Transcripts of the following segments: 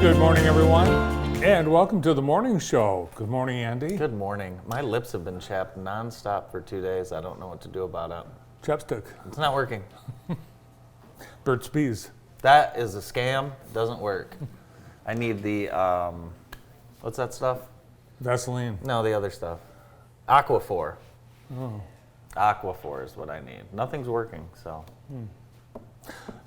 Good morning, everyone, and welcome to the morning show. Good morning, Andy. Good morning. My lips have been chapped nonstop for 2 days. I don't know what to do about it. Chapstick. It's not working. Burt's Bees. That is a scam. Doesn't work. I need the, what's that stuff? Vaseline. No, the other stuff. Aquaphor. Oh. Aquaphor is what I need. Nothing's working, so.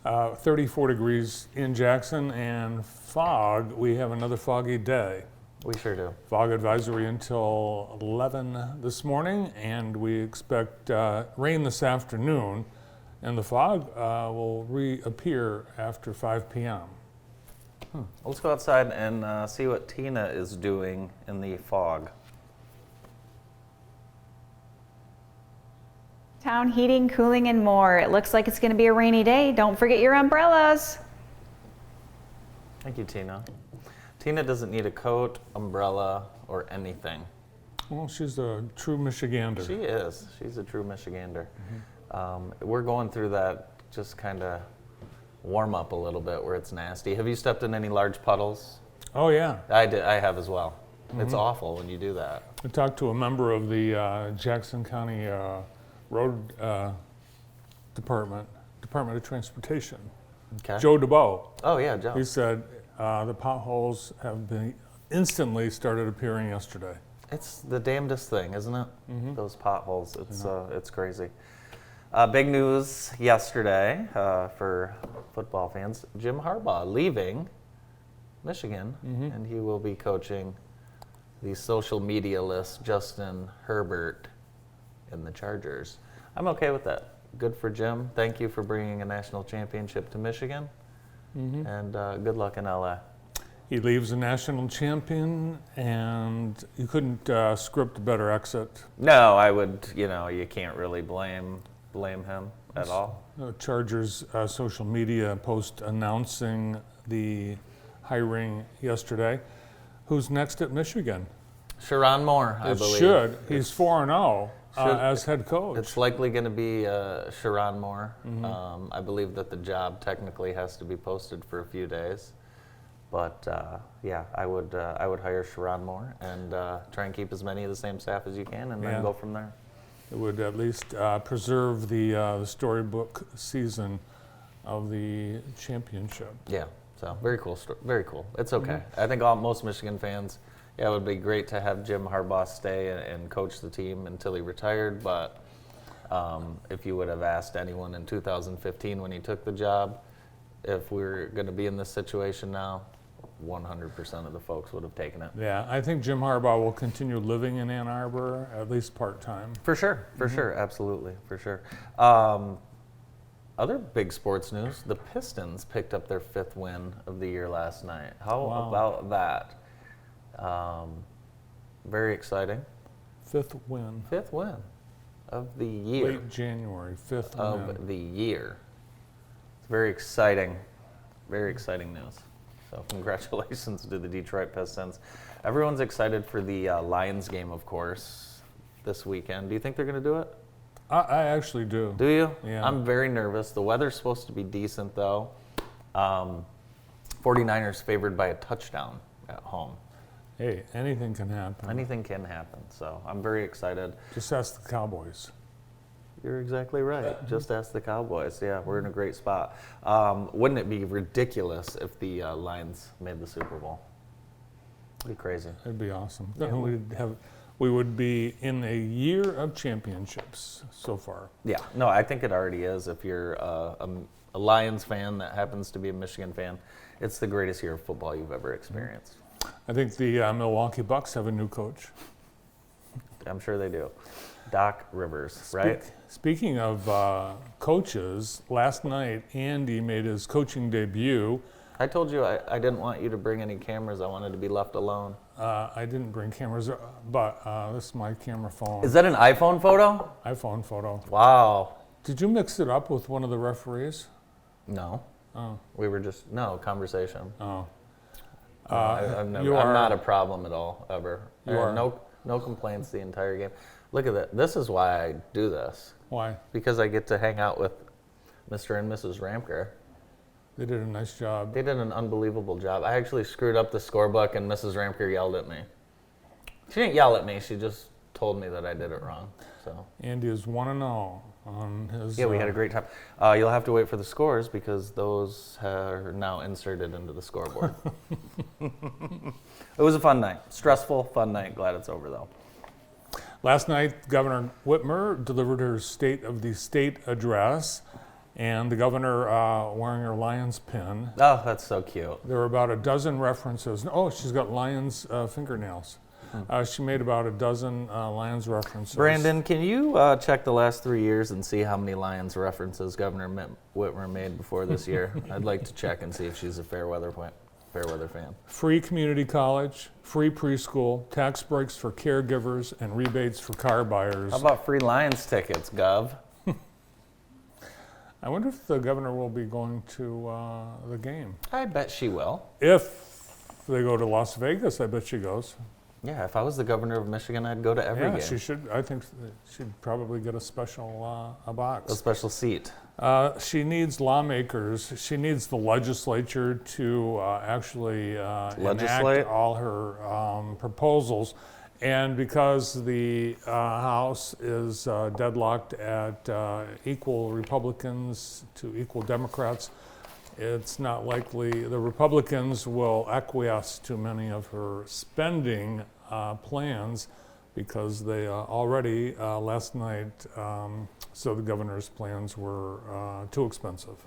34 degrees in Jackson and fog. We have another foggy day. We sure do. Fog advisory until 11 this morning, and we expect rain this afternoon, and the fog will reappear after 5 p.m. Let's go outside and see what Tina is doing in the fog. Town heating, cooling, and more. It looks like it's going to be a rainy day. Don't forget your umbrellas. Thank you, Tina. Tina doesn't need a coat, umbrella, or anything. Well, she's a true Michigander. She is. She's a true Michigander. We're going through that just kind of warm up a little bit where it's nasty. Have you stepped in any large puddles? Oh, yeah. I did. I have as well. It's awful when you do that. I talked to a member of the Jackson County Road Department of Transportation, Okay. Joe DeBow. Oh yeah, Joe. He said the potholes have been instantly started appearing yesterday. It's the damnedest thing, isn't it? Those potholes. It's crazy. Big news yesterday for football fans. Jim Harbaugh leaving Michigan, and he will be coaching the social media-less Justin Herbert in the Chargers. I'm okay with that. Good for Jim. Thank you for bringing a national championship to Michigan, and good luck in LA. He leaves a national champion, and you couldn't script a better exit. No, I would. You can't really blame him at all. Chargers social media post announcing the hiring yesterday. Who's next at Michigan? Sharon Moore, I believe. He's 4-0 as head coach. It's likely going to be Sharon Moore. I believe that the job technically has to be posted for a few days, but yeah, I would hire Sharon Moore and try and keep as many of the same staff as you can, and then go from there. It would at least preserve the storybook season of the championship. Yeah, so very cool. Very cool. It's okay. I think most Michigan fans. Yeah, it would be great to have Jim Harbaugh stay and coach the team until he retired, but if you would have asked anyone in 2015 when he took the job if we were going to be in this situation now, 100% of the folks would have taken it. Yeah, I think Jim Harbaugh will continue living in Ann Arbor, at least part-time. For sure, absolutely, for sure. Other big sports news, the Pistons picked up their 5th win of the year last night. How about that? Very exciting. 5th win. 5th win of the year. Late January, 5th of win. the year. It's very exciting news. So congratulations to the Detroit Pistons. Everyone's excited for the Lions game, of course, this weekend. Do you think they're going to do it? I actually do. Do you? Yeah. I'm very nervous. The weather's supposed to be decent, though. 49ers favored by a touchdown at home. Hey, anything can happen. Anything can happen, so I'm very excited. Just ask the Cowboys. You're exactly right. Just ask the Cowboys. Yeah, we're in a great spot. Wouldn't it be ridiculous if the Lions made the Super Bowl? It'd be crazy. It'd be awesome. Yeah. We would be in a year of championships so far. Yeah, no, I think it already is. If you're a Lions fan that happens to be a Michigan fan, it's the greatest year of football you've ever experienced. I think the Milwaukee Bucks have a new coach. I'm sure they do. Doc Rivers, right? Speaking of coaches, last night Andy made his coaching debut. I told you I didn't want you to bring any cameras. I wanted to be left alone. I didn't bring cameras, but this is my camera phone. Is that an iPhone photo? iPhone photo. Wow. Did you mix it up with one of the referees? No. Oh. We were just, conversation. Oh. I'm not a problem at all, ever. No complaints the entire game. Look at that. This is why I do this. Why? Because I get to hang out with Mr. and Mrs. Ramker. They did a nice job. They did an unbelievable job. I actually screwed up the scorebook, and Mrs. Ramker yelled at me. She didn't yell at me. She just told me that I did it wrong. So Andy is 1-0 on his. yeah, we had a great time. You'll have to wait for the scores because those are now inserted into the scoreboard. It was a fun night. Stressful, fun night. Glad it's over, though. Last night, Governor Whitmer delivered her State of the State address, and the governor wearing her Lions pin. Oh, that's so cute. There were about a dozen references. Oh, she's got Lions fingernails. She made about a dozen Lions references. Brandon, can you check the last 3 years and see how many Lions references Governor Whitmer made before this year? I'd like to check and see if she's a Fairweather fan. Free community college, free preschool, tax breaks for caregivers, and rebates for car buyers. How about free Lions tickets, Gov? I wonder if the governor will be going to the game. I bet she will. If they go to Las Vegas, I bet she goes. Yeah, if I was the governor of Michigan, I'd go to every Yeah, game. she should. I think she'd probably get a special a A box. special seat. She needs lawmakers. She needs the legislature to actually Legislate? enact all her proposals. And because the House is deadlocked at equal Republicans to equal Democrats, it's not likely the Republicans will acquiesce to many of her spending plans because they already last night so the governor's plans were too expensive.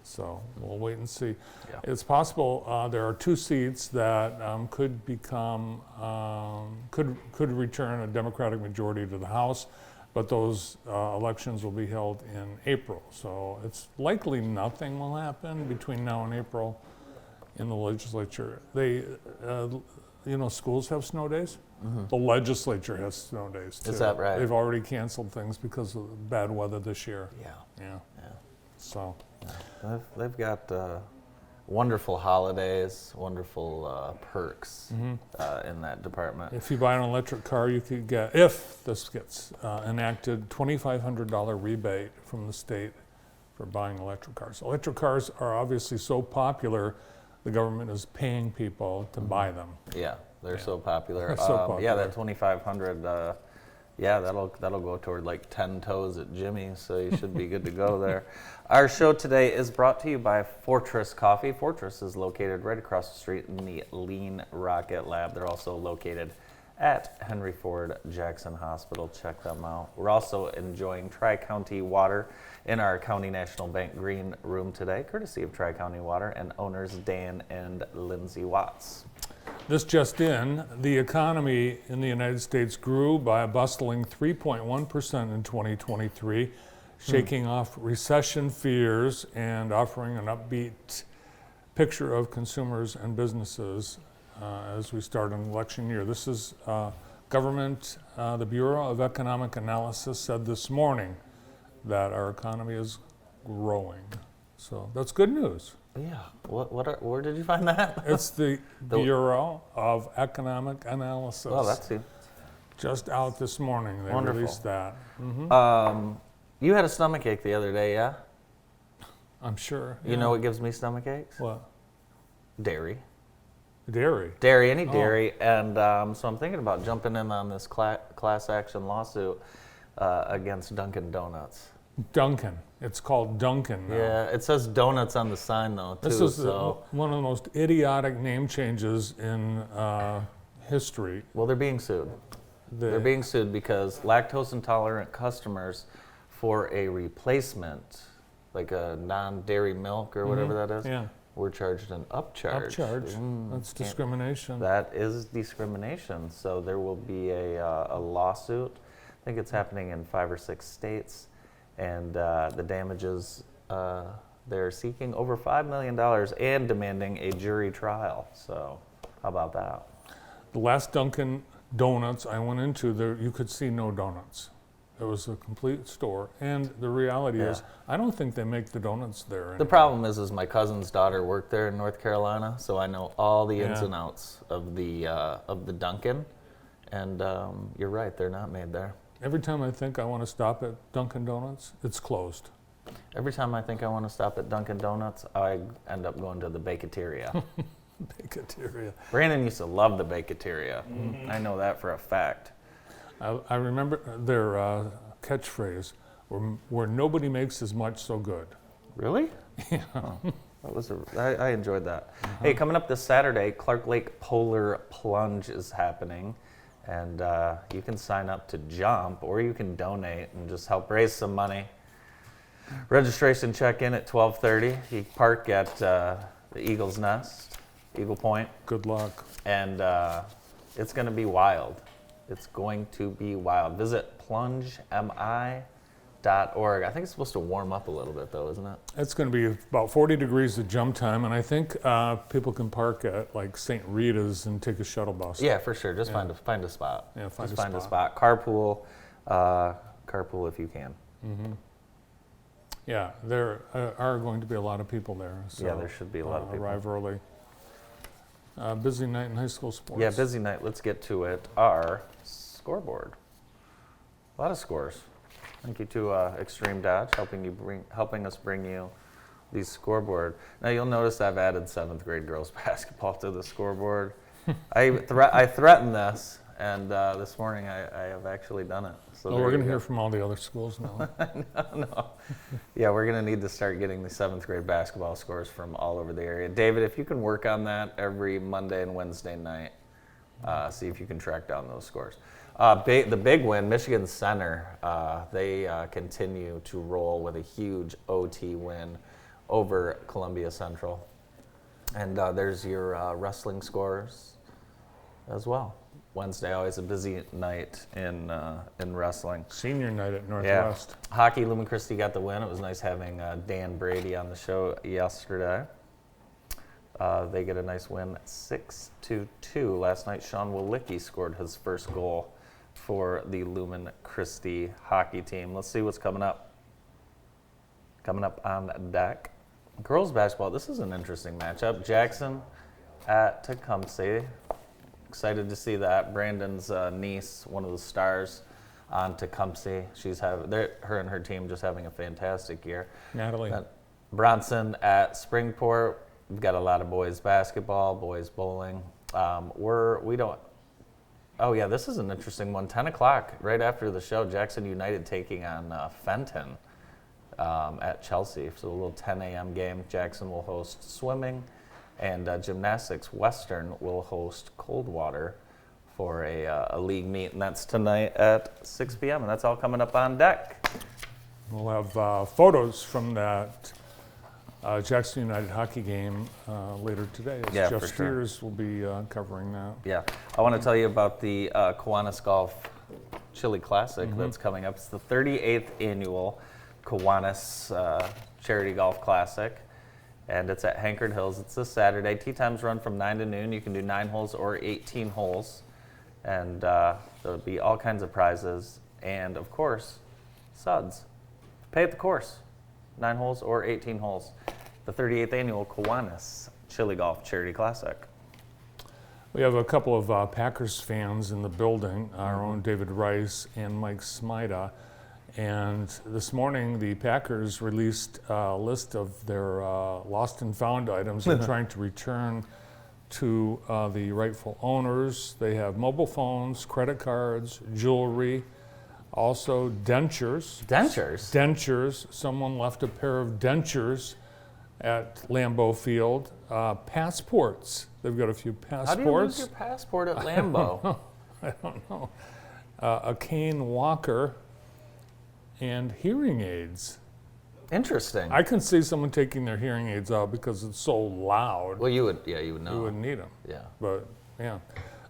So we'll wait and see. Yeah. It's possible there are 2 seats that could become could return a Democratic majority to the House, but those elections will be held in April. So it's likely nothing will happen between now and April in the legislature. They, schools have snow days. The legislature has snow days too. Is that right? They've already canceled things because of bad weather this year. Yeah. Yeah. Yeah. So They've got wonderful holidays, wonderful perks in that department. if you buy an electric car, you could get, if this gets enacted, $2,500 rebate from the state for buying electric cars. Electric cars are obviously so popular, the government is paying people to buy them. Yeah, they're Yeah. so popular. They're so Yeah, popular. that 2,500. Yeah, that'll go toward like 10 toes at Jimmy's, so you should be good to go there. Our show today is brought to you by Fortress Coffee. Fortress is located right across the street in the Lean Rocket Lab. They're also located at Henry Ford Jackson Hospital. Check them out. We're also enjoying Tri-County Water in our County National Bank Green Room today, courtesy of Tri-County Water and owners Dan and Lindsay Watts. This just in, the economy in the United States grew by a bustling 3.1% in 2023, shaking off recession fears and offering an upbeat picture of consumers and businesses as we start an election year. This is government, the Bureau of Economic Analysis said this morning that our economy is growing. So that's good news. Yeah. Where did you find that? It's the Bureau of Economic Analysis. Oh, that's you. Just out this morning. They Wonderful. released that. You had a stomach ache the other day, yeah? I'm sure. You know what gives me stomach aches? What? Dairy. Dairy. Dairy, any Oh. dairy. And so I'm thinking about jumping in on this class action lawsuit against Dunkin' Donuts. Dunkin'. It's called Dunkin' now. Yeah, it says donuts on the sign though, too. This is so, one of the most idiotic name changes in history. well, they're being sued. They're being sued because lactose intolerant customers for a replacement, like a non-dairy milk or whatever that is, Yeah. were charged an upcharge. Upcharge. That's Can't- discrimination. That is discrimination. So there will be a lawsuit. I think it's happening in 5 or 6 states, and the damages they're seeking over $5 million and demanding a jury trial. So how about that? The last Dunkin' Donuts I went into, there you could see no donuts. It was a complete store, and the reality is, I don't think they make the donuts there. The anymore. problem is my cousin's daughter worked there in North Carolina, so I know all the ins Yeah. and outs of the Dunkin'. And you're right, they're not made there. Every time I think I want to stop at Dunkin' Donuts, it's closed. Every time I think I want to stop at Dunkin' Donuts, I end up going to the Baketeria. Baketeria. Brandon used to love the Baketeria. I know that for a fact. I remember their catchphrase, where nobody makes as much so good. Really? Yeah. I enjoyed that. Hey, coming up this Saturday, Clark Lake Polar Plunge is happening. And you can sign up to jump, or you can donate and just help raise some money. Registration check-in at 12:30. You park at the Eagle's Nest, Eagle Point. Good luck. And it's going to be wild. It's going to be wild. Visit plungemi.org. I think it's supposed to warm up a little bit, though, isn't it? It's going to be about 40 degrees at jump time, and I think people can park at like St. Rita's and take a shuttle bus. Yeah, for sure. Just find a spot. Yeah, find a spot. Carpool if you can. Mm-hmm. Yeah, there are going to be a lot of people there. So, yeah, there should be a lot of people. Arrive early. Busy night in high school sports. Yeah, busy night. Let's get to it. Our scoreboard. A lot of scores. Thank you to Extreme Dodge helping us bring you the scoreboard. Now you'll notice I've added 7th grade girls basketball to the scoreboard. I threatened this, and this morning I have actually done it. So we're going to hear from all the other schools now. No. Yeah, we're going to need to start getting the 7th grade basketball scores from all over the area. David, if you can work on that every Monday and Wednesday night, see if you can track down those scores. The big win, Michigan Center, they continue to roll with a huge OT win over Columbia Central. And there's your wrestling scores as well. Wednesday, always a busy night in wrestling. Senior night at Northwest. Yeah. Hockey, Lumen Christi got the win. It was nice having Dan Brady on the show yesterday. They get a nice win, 6-2. Last night, Sean Walicki scored his first goal for the Lumen Christi hockey team. Let's see what's coming up. Coming up on deck. Girls basketball, this is an interesting matchup. Jackson at Tecumseh. Excited to see that. Brandon's niece, one of the stars on Tecumseh. Her and her team just having a fantastic year. Natalie. Bronson at Springport. We've got a lot of boys basketball, boys bowling. Oh yeah, this is an interesting one. 10 o'clock, right after the show, Jackson United taking on Fenton at Chelsea. So a little 10 a.m. game. Jackson will host swimming, and gymnastics. Western will host Coldwater for a league meet, and that's tonight at 6 p.m., and that's all coming up on deck. We'll have photos from that Jackson United hockey game later today. Yeah, Jeff for sure. Steers will be covering that. Yeah, I want to tell you about the Kiwanis Golf Chili Classic that's coming up. It's the 38th annual Kiwanis Charity Golf Classic, and it's at Hankered Hills. It's this Saturday. Tee times run from 9 to noon. You can do 9 holes or 18 holes, and there'll be all kinds of prizes, and of course, suds. Pay at the course. 9 holes or 18 holes. The 38th annual Kiwanis Chili Golf Charity Classic. We have a couple of Packers fans in the building, our own David Rice and Mike Smida. And this morning, the Packers released a list of their lost and found items they're trying to return to the rightful owners. They have mobile phones, credit cards, jewelry, also dentures. Dentures? Dentures. Someone left a pair of dentures at Lambeau Field. Passports. They've got a few passports. How do you lose your passport at Lambeau? I don't know. A cane walker and hearing aids. Interesting. I can see someone taking their hearing aids out because it's so loud. Well, you would know. You wouldn't need them. Yeah. But yeah.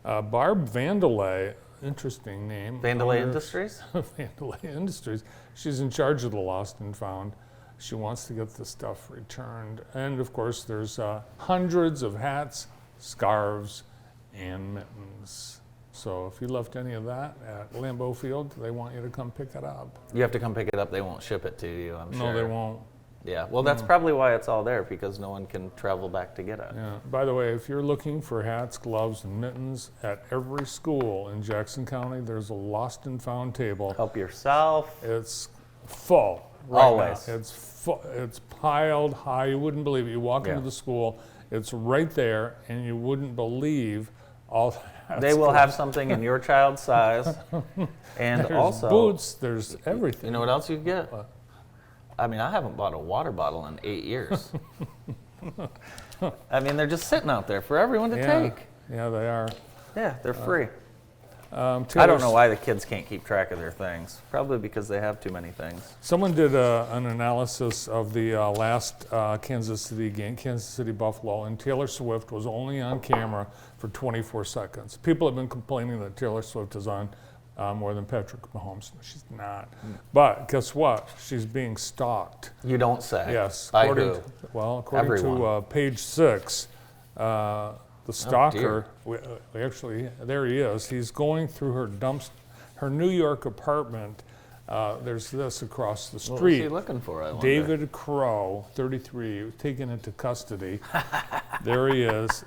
Barb Vandelay, interesting name. Vandelay Industries? Vandelay Industries. She's in charge of the lost and found. She wants to get the stuff returned. And of course, there's hundreds of hats, scarves, and mittens. So if you left any of that at Lambeau Field, they want you to come pick it up. You have to come pick it up. They won't ship it to you, I'm sure. No, they won't. Yeah, well, that's probably why it's all there, because no one can travel back to get it. Yeah. By the way, if you're looking for hats, gloves, and mittens at every school in Jackson County, there's a lost and found table. Help yourself. It's full. right Always. now. It's piled high. You wouldn't believe it. You walk into Yeah. the school, it's right there, and you wouldn't believe all that. They will have something in your child's size. And There's also, boots. There's everything. you know what else you get? What? I mean, I haven't bought a water bottle in 8 years. I mean, they're just sitting out there for everyone to Yeah. take. Yeah, they are. Yeah, they're free. I don't Taylor's- know why the kids can't keep track of their things. Probably because they have too many things. Someone did an analysis of the last Kansas City game, Kansas City Buffalo, and Taylor Swift was only on camera for 24 seconds. People have been complaining that Taylor Swift is on more than Patrick Mahomes. She's not. But guess what? She's being stalked. You don't say. Yes. By according who? to- well, according Everyone. to page 6, the stalker, we actually, there he is. He's going through her New York apartment. There's this across the What was street. he looking for, I wonder? David Crow, 33, taken into custody. There he is,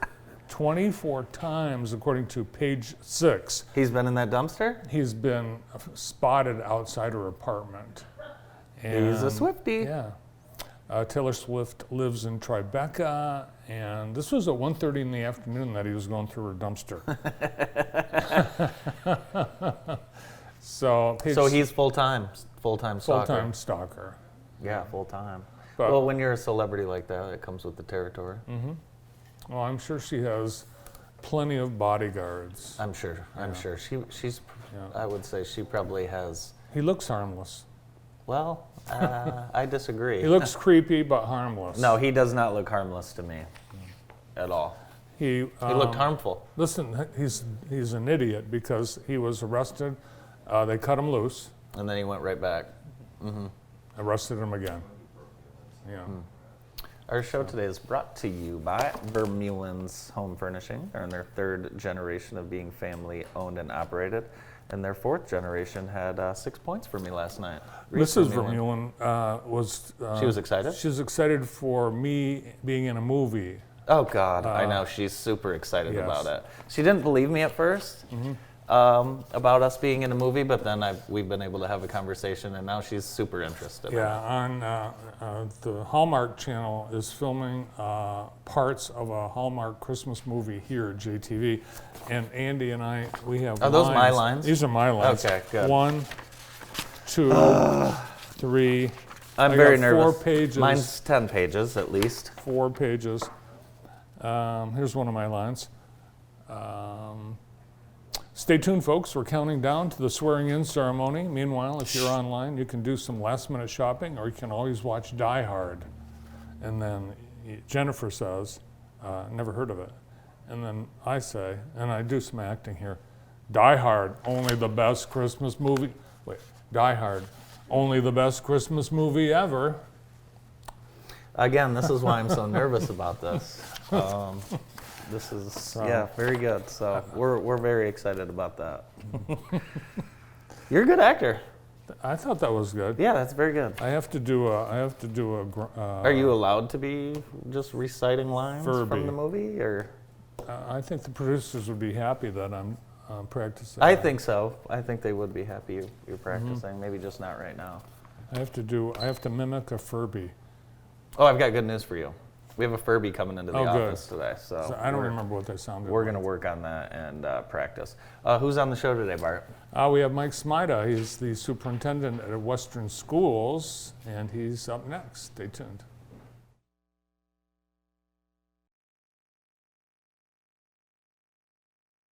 24 times, according to page 6. He's been in that dumpster? He's been spotted outside her apartment. He's a And, Swiftie. Yeah. Taylor Swift lives in Tribeca, and this was at 1:30 in the afternoon that he was going through her dumpster. So, page So he's full-time stalker. full-time stalker. Yeah, full-time. But- Well, when you're a celebrity like that, it comes with the territory. Well, I'm sure she has plenty of bodyguards. I'm sure. I'm sure. She's. Yeah. I would say she probably has. He looks harmless. Well, I disagree. He looks creepy but harmless. No, he does not look harmless to me, at all. He He looked harmful. Listen, he's an idiot because he was arrested. They cut him loose, And then he went right back. arrested him again. Yeah. Our show today is brought to you by Vermeulen's Home Furnishing. They're in their 3rd generation of being family owned and operated. And their 4th generation had 6 points for me last night. Reese Mrs. Vermeulen was. She was excited? She was excited for me being in a movie. Oh, God. I know. She's super excited yes. about it. She didn't believe me at first about us being in a movie, but then we've been able to have a conversation, and now she's super interested. Yeah, on the Hallmark Channel is filming parts of a Hallmark Christmas movie here at JTV, and Andy and I, we have. Are those my lines? These are my lines. Okay, good. 1, 2, 3. I'm I very got nervous. 4 pages. Mine's 10 pages at least. 4 pages. Here's one of my lines. Stay tuned, folks. We're counting down to the swearing-in ceremony. Meanwhile, if you're online, you can do some last-minute shopping, or you can always watch Die Hard. And then Jennifer says, never heard of it. And then I say, and I do some acting here, Die Hard, only the best Christmas movie. Wait, Die Hard, only the best Christmas movie ever. Again, this is why I'm so nervous about this. This is, very good. So we're very excited about that. You're a good actor. I thought that was good. Yeah, that's very good. I have to do a. Are you allowed to be just reciting lines Furby. from the movie, or? I think the producers would be happy that I'm practicing. I think so. I think they would be happy you're practicing. Maybe just not right now. I have to mimic a Furby. Oh, I've got good news for you. We have a Furby coming into the Oh, good. office today, so So I don't remember what they sounded we're like. going to work on that and practice. Who's on the show today, Bart? We have Mike Smida. He's the superintendent at Western Schools, and he's up next. Stay tuned.